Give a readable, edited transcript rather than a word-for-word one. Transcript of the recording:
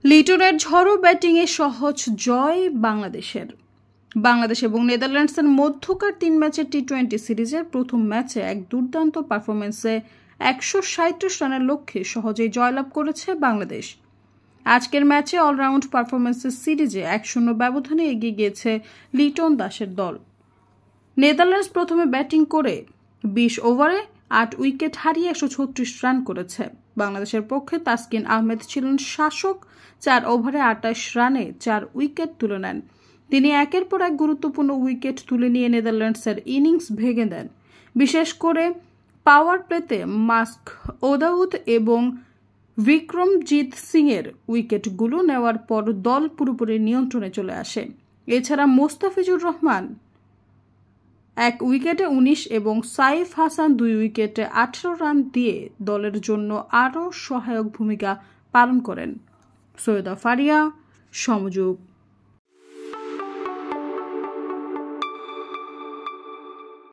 লিটনের ঝড়ো ব্যাটিংয়ে সহজ জয় বাংলাদেশ এবং নেদারল্যান্ডসের মধ্যকার 3 ম্যাচের টি-20 সিরিজের প্রথম ম্যাচে এক দুর্দান্ত পারফরম্যান্সে 137 রানের লক্ষ্যে সহজেই জয়লাভ করেছে বাংলাদেশ। আজকের ম্যাচে অলরাউন্ড পারফরম্যান্সের সিরিজে 1-0 ব্যবধানে এগিয়ে গিয়েছে লিটন দাসের দল। নেদারল্যান্ডস প্রথমে ব্যাটিং করে 20 ওভারে 8 উইকেট হারিয়ে 136 রান করেছে। বাংলাদেশের পক্ষে তাসকিন আহমেদ ছিলেন শাসক, 4 ওভারে 28 রানে 4 উইকেট তুলে নেন। তিনি একের পর এক গুরুত্বপূর্ণ উইকেট তুলে নিয়ে নেদারল্যান্ডসের ইনিংস ভেঙে দেন। বিশেষ করে পাওয়ার প্লেতে মাস্ক ওদাউদ এবং বিক্রমজিৎ সিংয়ের উইকেটগুলো নেওয়ার পর দল পুরোপুরি নিয়ন্ত্রণে চলে আসে। এছাড়া মোস্তাফিজুর রহমান 1 উইকেটে 19 এবং সাইফ হাসান 2 উইকেটে 18 রান দিয়ে দলের জন্য আরও সহায়ক ভূমিকা পালন করেন। সৈয়দা ফারিয়া, সমযোগ।